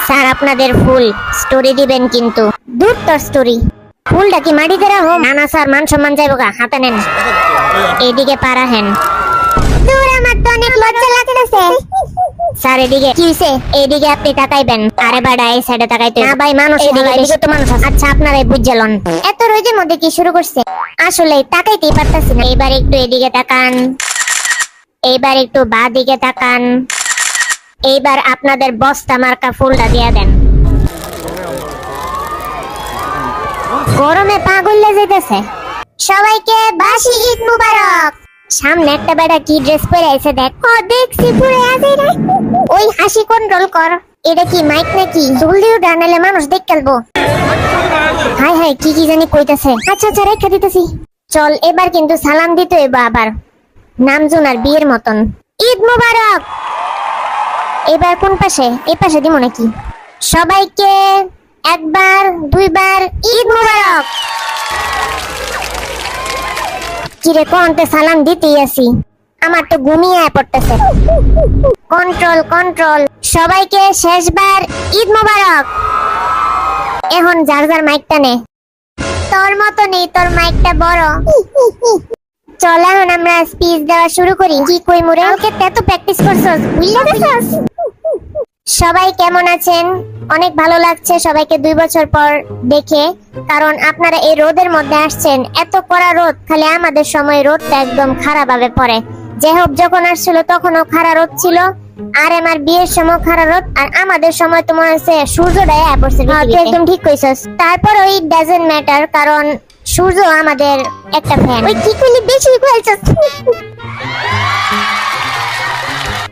Sir আপনাদের ফুল story দিবেন কিন্তু দূর তোর স্টোরি ফুলটা কি মাটিতে রাখো? না না স্যার, মান সম্মান যাইব গা, হাতে নেন। এদিকে পারা হেন। দূর, আমার তো অনেক লজ্জা লাগতেছে। স্যার এদিকে কি হইছে? এদিকে আপনি তাকাইবেন। আরে বাড়া, এই সাইডে তাকাইতে না ভাই, মানুষ এদিকে তো মানুষ আছে। আচ্ছা আপনারাই বুঝলেন। এত রোদের মধ্যে কি শুরু করছে? আসলে তাকাইতেই পারতাছি না। এবার একটু এদিকে তাকান, এইবার একটু বাঁ দিকে তাকান। এইবার আপনাদের বস্তা মার্কা ফুলটা দিয়ে দেন। গরমে পাগল যাইতেছে। সবাইকে বাসি ঈদ মুবারক। সামনে একটা বেটা কি ড্রেস পরে আছে দেখ। ও দেখছি পুরো আছে রে। ওই হাসি কন্ট্রোল কর। এটা কি মাইক নাকি? জলদি উঠা, নাহলে মানুষ দেখ খেলবো। হাই হাই, কি কি জানি কইতাছে। আচ্ছা আচ্ছা, রেখে দিতেছি। চল, এবার কিন্তু সালাম দিতে হইব আবার, নামজুনার বিয়ের মতন। ঈদ মুবারক। এবার কোন পাশে? এই পাশে দিব নাকি? সবাইকে একবার দুইবার ঈদ মুবারক। কিরে কোনতে সালাম দিতেই আছি, আমার তো ঘুমিয়ে পড়তেছে। Control control. সবাইকে শেষবার ঈদ মুবারক। এখন যার যার মাইকটা নে। তোর মতো নেই, তোর মাইকটা বড়। চল এখন আমরা স্পিচ দেওয়া শুরু করি। কি কই মুরে, কালকে এত প্র্যাকটিস করছস, ভুলে গেছস? সবাই কেমন আছেন? অনেক ভালো লাগছে সবাইকে 2 বছর পর দেখে, কারণ আপনারা এই রোদের মধ্যে আসছেন। এত কড়া রোদ, খালি আমাদের সময় রোদটা একদম খারাপ ভাবে পড়ে। যে হোক, যখন আসছিল তখনও খারাপ রোদ ছিল, আর আমার বিয়ের সময় খারাপ রোদ, আর আমাদের সময় তো মনে হচ্ছে সূর্যটাই পড়ছে। একদম ঠিক কইছস। তারপর ওই ডাজন্ট ম্যাটার, কারণ সূর্য আমাদের একটা ফ্যান। ওই কি কইলি, বেশি কইছস।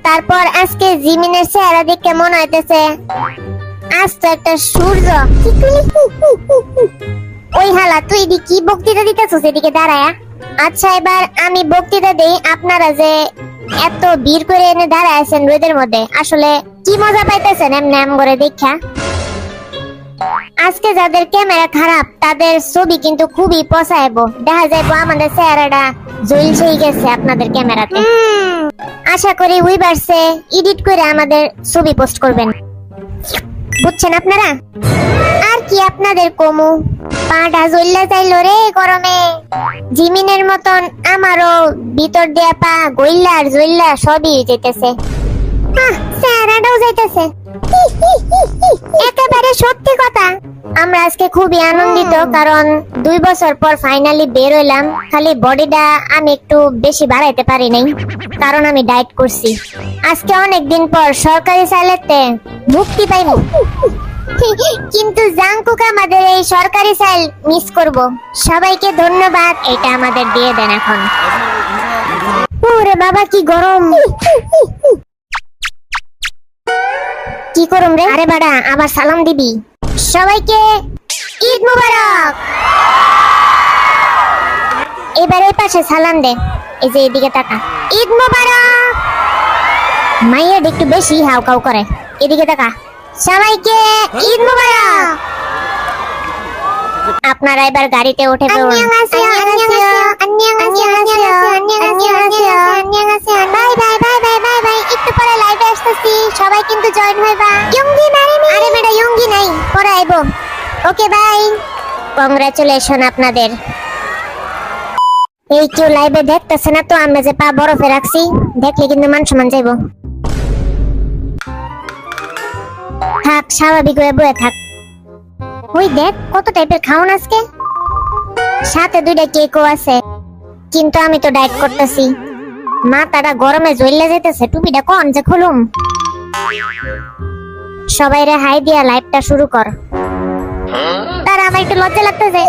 তারপর আজকে জিমিনের চেহারা দেখে মনে হইতেছে আজ তো একটা সূর্য। ওই হালা, তুই কি বক্তৃতা দিতেছিস এদিকে দাঁড়ায়া? আচ্ছা এবার আমি বক্তৃতা দেই। আপনারা যে এত ভিড় করে এনে দাঁড়ায় আছেন রোদের মধ্যে, আসলে কি মজা পাইতেছেন এমনি এম করে দেখা? আজকে যাদের ক্যামেরা খারাপ তাদের ছবি কিন্তু খুবই পছাইবো, দেখা যাইবো আমাদের চেহারাটা জ্বলছেই গেছে আপনাদের ক্যামেরাতে। আশা করি উইভার্সে এডিট করে আমাদের ছবি পোস্ট করবেন, বুঝছেন আপনারা? আর কি আপনাদের কমু, পাটা জ্বললে যাইলো রে গরমে। জিমিনের মতন আমারও ভিতর দেয়া পা গইল্লা আর জ্বললা সবই যেতেছে, চেহারাটাও যাইতেছে। একেবারে সত্যি কথা। আমরা আজকে খুবই আনন্দিত, কারণ 2 বছর পর ফাইনালি বের হইলাম। খালি বডিটা আমি একটু বেশি বাড়াইতে পারি নাই, কারণ আমি ডায়েট করছি। আজকে অনেক দিন পর সরকারি চাইলেতে মুক্তি পাইব, কিন্তু জাংকুক আমাদের এই সরকারি চাইল মিস করব। সবাইকে ধন্যবাদ। এটা আমাদের দিয়ে দেন এখন। ওরে বাবা কি গরম, কি করুম রে? আরে বাড়া, আবার সালাম দিবি। সবাইকে ঈদ মুবারক। এবার এই পাশে সালাম দে, এই যে এদিকে তাকা। ঈদ মুবারক। মাইয়া একটু বেশি হাউকাউ করে, এদিকে তাকা। সবাইকে ঈদ মুবারক। আপনারা এবার গাড়িতে উঠে পড়ুন। Bye bye bye bye bye bye. একটু পরে লাইভে আসতেছি, সবাই কিন্তু জয়েন হইবা। ইয়ঙ্গি মারিনি। আরে বেটা, ইয়ঙ্গি নাই, পরে আইবো। Okay bye. কংগ্রাচুলেশন আপনাদের। এই কেউ লাইভে দেখতেছে না তো, আমরা যে পা বরফে রাখছি, দেখলে কিন্তু মান সম্মান যাইবো। থাক, স্বাভাবিক হয়ে বয়ে থাক। ওই দেখ কত টাইপের খাওন আজকে, সাথে 2টা কেকও আছে। কিন্তু আমি তো ডায়েট করতেছি, মাথাটা গরমে জ্বললে যেতেছে। টুপিটা কোন যে খুলুম? সবাই রে হাই দিয়া লাইভটা শুরু কর। তার আমার একটু লজ্জা লাগতেছে।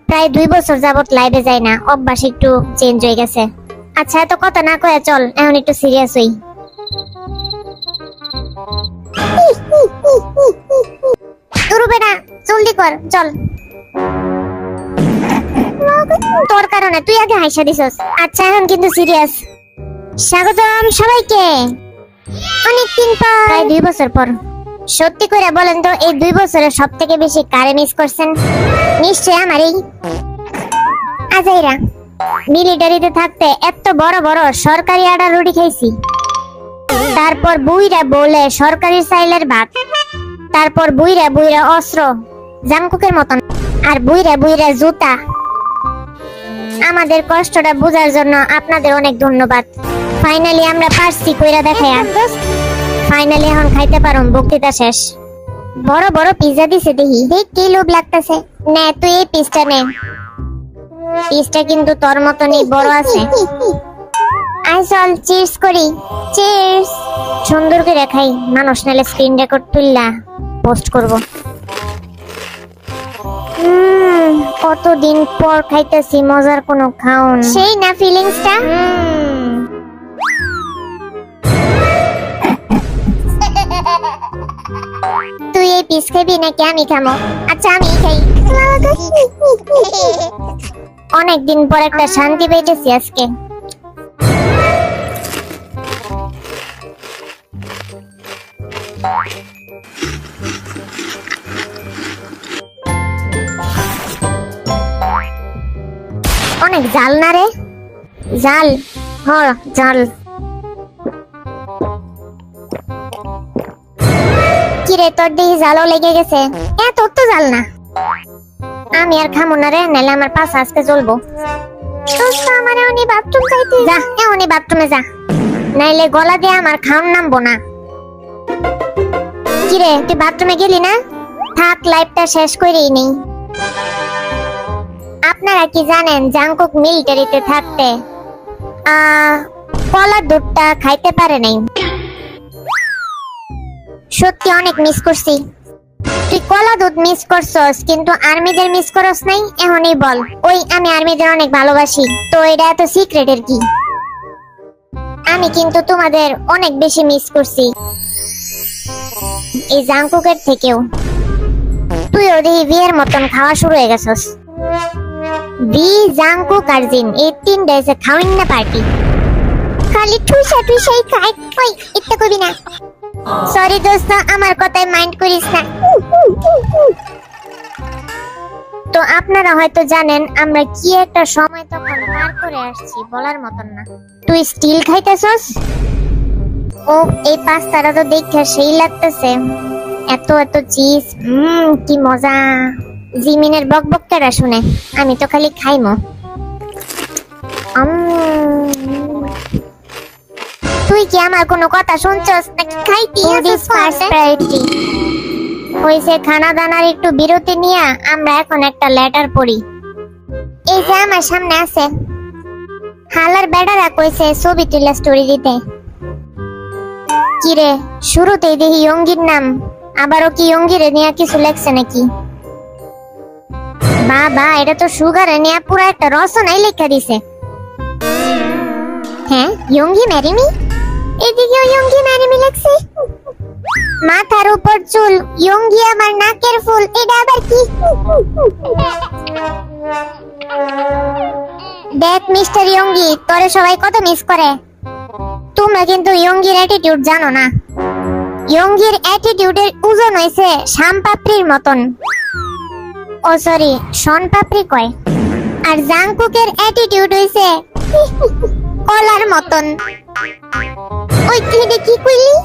প্রায় 2 বছর যাবত লাইভে যাই না, অভ্যাস একটু চেঞ্জ হয়ে গেছে। আচ্ছা এত কথা না কয়ে চল এখন একটু সিরিয়াস হই। তুরুবে না, জলদি কর, চল। তোর কারণে তুই আগে হাসা দিছস। আচ্ছা এখন কিন্তু সিরিয়াস। স্বাগতম সবাইকে অনেকদিন পর, প্রায় 2 বছর পর। সত্যি করে বলেন তো, এই 2 বছরে সব থেকে বেশি কারে মিস করছেন? নিশ্চয় আমারই আজাইরা। মিলিটারিতে থাকতে এত বড় বড় সরকারি আডা রুটি খাইছি, তারপর বুইরা বলে সরকারি চাইলের ভাত, তারপর বুইরা বুইরা অস্ত্র জাংকুকের মতন, আর বুইরা বুইরা জুতা। আমাদের কষ্টটা বোঝার জন্য আপনাদের অনেক ধন্যবাদ। ফাইনালি আমরা পারছি কইরা দেখায়া। ফাইনালি এখন খাইতে পারুম, বক্তৃতা শেষ। বড় বড় পিজ্জা দিছে দেখি, দেখ কি লোভ লাগতেছে। নে তুই এই পিসটা নে, পিসটা কিন্তু তোর মতনই বড় আছে। আই চল চিয়ার্স করি, চিয়ার্স। সুন্দর করে খাই, মানুষ নালে স্ক্রিন রেকর্ড তুললা পোস্ট করব। কতদিন পর খাইতেছি মজার কোনো খাওন, সেই না ফিলিংসটা। তুই এই পিস খাবি নাকি আমি খামো? আচ্ছা আমি খাই। অনেকদিন পর একটা শান্তি পেয়েছি আজকে। অনেক জাল না রে? জাল, হ জাল। কিরে তোর দিকে জালও লেগে গেছে? তোর তো জাল না। আমি আর খামো না রে, নাহলে আমার পাশ আজকে জ্বলবো। আমার এখনই বাথরুম যাইতে, যা এখনই বাথরুমে যা, নাইলে গলা দিয়ে আমার খাওন নামবো না। কিরে তুই বাথরুমে গেলি না? থাক, লাইফটা শেষ করেই নেই। আপনারা কি জানেন জাংকুক মিলিটারিতে থাকতে কলার দুধটা খাইতে পারে নাই। সত্যি অনেক মিস করছি। তুই কলা দুধ মিস করছস, কিন্তু আর্মিদের মিস করস নাই? এখনই বল। ওই আমি আর্মিদের অনেক ভালোবাসি। তো এটা এত সিক্রেটের কি? আমি কিন্তু তোমাদের অনেক বেশি মিস করছি, এই জাংকুকের থেকেও। তুই ওদের বিয়ের মতন খাওয়া শুরু হয়ে গেছস। বি জাংকুক আর জিন, এই 3 ডেজে খাওয়াইন না পার্টি। খালি টুইসাই খাই। কই এটা কবি না। সরি দোস্ত, আমার কথায় মাইন্ড করিস না। তো আপনারা হয়তো জানেন আমরা কি একটা সময় তখন পার করে আসছি, বলার মতন না। তুই স্টিল খাইতেছস? ও এই পাস্তাটা তো দেখে সেই লাগতেছে, এত এত চিজ। কি মজা। জিমিনের বকবকটা শুনে আমি তো খালি খাইমো। তুই কি আমার কোনো কথা শুনছস নাকি খাইতি? হইছে খানা দানার একটু বিরতি নিয়ে আমরা এখন একটা লেটার পড়ি। এই যে আমার সামনে আছে, হালার বেডারা কইছে ছবি তুলে স্টোরি দিতে। কিরে শুরুতেই দেখি ইয়ঙ্গির নাম, আবারও কি ইয়ঙ্গিরে নিয়ে কিছু লেখছে নাকি? বাবা এটা তো সুগারে নিয়ে পুরো একটা রচনাই লেখা দিছে। হ্যাঁ ইয়ঙ্গি ম্যারি মি, এদিকেও ইয়ঙ্গি ম্যারি মি লেখছে। মাথার উপর চুল, ইয়ঙ্গি আমার নাকের ফুল, এটা আবার কি? দেখ মিস্টার ইয়ঙ্গি, তোরে সবাই কত মিস করে। তোমরা কিন্তু ইয়ঙ্গির অ্যাটিটিউড জানো না। ইয়ঙ্গির অ্যাটিটিউডের ওজন হইছে শামপাপড়ির মতন। ও সরি, শনপাপড়ি কয়। আর জাংকুকের অ্যাটিটিউড হইছে কলার মতন। ওই তুই কি কইলি?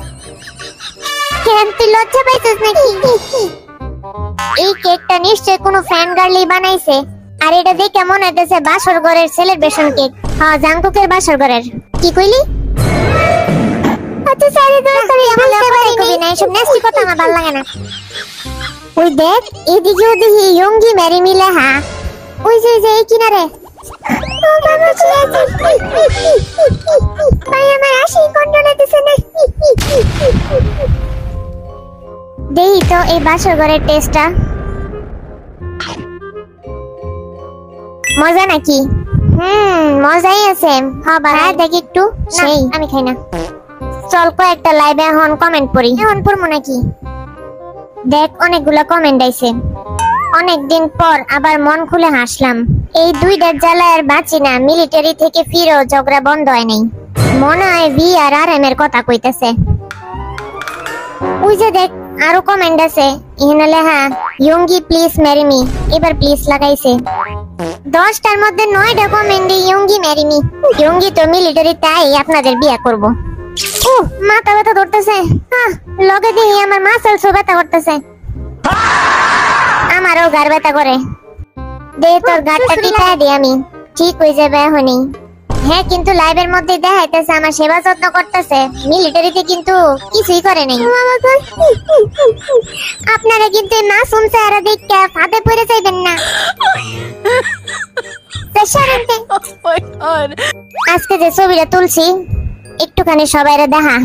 কেন তুই লজ্জা পাইছিস নাকি? এই কেকটা নিশ্চয় কোনো ফ্যান গার্লই বানাইছে। আর এটা দেখে মনে হইতেছে বাসর ঘরের সেলিব্রেশন কেক। হ্যাঁ জাংকুকের বাসর ঘরের। কি কইলি? আচ্ছা সরি দোস্ত, আমি বুঝতে পারিনি। না এসব নেস্টি কথা আমার ভালো লাগে না। ওই দেখ এদিকেও দেখি ইয়ঙ্গি ম্যারি মি লেখা। ওই যে এই কিনারে। ও বাবা ভাই আমার আসি কন্ট্রোল হইতেছে না। দেই তো এই বাসর ঘরের টেস্টটা মজা নাকি? মজাই আছে। হ্যাঁ বাবা দেখ একটু। সেই আমি খাই না। চল কয়েকটা লাইভে এখন কমেন্ট পড়ি। এখন পড়বো নাকি? দেখ অনেকগুলো কমেন্ট আইছে। অনেকদিন পর আবার মন খুলে হাসলাম। এই 2টার জ্বালায় আর বাঁচি না। মিলিটারি থেকে ফিরেও ঝগড়া বন্ধ হয় নাই। মনে হয় ভি আর আর এম এর কথা কইতেছে। ওই যে দেখ আরো কমেন্ট আছে, এখানে লেখা ইয়ঙ্গি প্লিজ ম্যারি মি। এবার প্লিজ লাগাইছে। 10টার মধ্যে 9টা কমেন্টে ইয়ঙ্গি ম্যারি মি। ইয়ঙ্গি তো মিলিটারি, তাই আপনাদের বিয়ে করব। মাথা ব্যথা ধরতেছে। লগে দিয়ে আমার মাসেলসও ব্যথা করতেছে। আমারও গার ব্যথা করে। দে তোর গাড়টা টিপায় দি আমি, ঠিক হয়ে যাবে এখনই। হ্যাঁ, কিন্তু লাইভের মধ্যে দেখাইতেছে আমার সেবা যত্ন করতেছে, মিলিটারিতে কিন্তু কিছুই করে নাই। আপনারা কিন্তু মাসুম চেহারা দেখে ফাঁদে পড়ে যাইবেন না। আজকে যে ছবিটা তুলছি একটুখানি সবাইরে দেখা।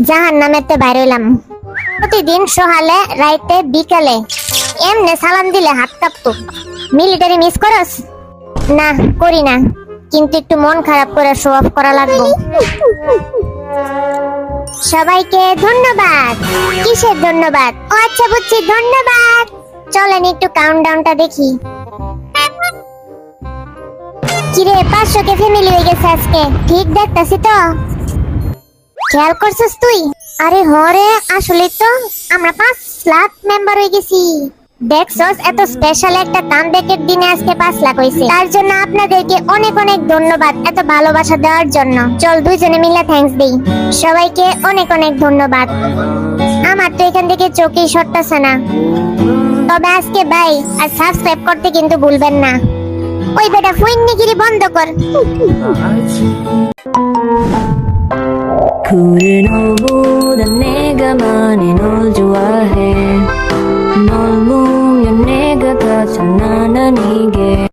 জাহান নামেতে বাইরে এলাম। প্রতিদিন সকালে রাইতে বিকালে এমনে সালাম দিলে হাত কাঁপতো। মিলিটারি মিস করস? না, করি না, কিন্তু একটু মন খারাপ করে শো অফ করা লাগবে। সবাইকে ধন্যবাদ। কিসের ধন্যবাদ? ও আচ্ছা, বুঝছি, ধন্যবাদ। চলেন একটু কাউন্টডাউনটা দেখি। কিরে, 500 কে ফ্যামিলি হয়ে গেছে আজকে, ঠিক দেখতাছি তো? খেয়াল করছিস তুই? আরে হরে, আসলে তো আমরা 5 লাখ মেম্বার হয়ে গেছি। দেখছস, এত স্পেশাল একটা কামব্যাকের দিনে আজকে 5 লাখ হইছে। তার জন্য আপনাদেরকে অনেক অনেক ধন্যবাদ এত ভালোবাসা দেওয়ার জন্য। চল দুইজনে মিলে থ্যাঙ্কস দেই। সবাইকে অনেক অনেক ধন্যবাদ। আমার তো এখান থেকে চোখেই সরতেছে না। তবে আজকে বাই, আর সাবস্ক্রাইব করতে কিন্তু ভুলবেন না। ওই বেটা ফুইন্নিগিরি বন্ধ কর। 그를 너보다 내가 많이 널 좋아해 널 보면 내가 다 장난 아니게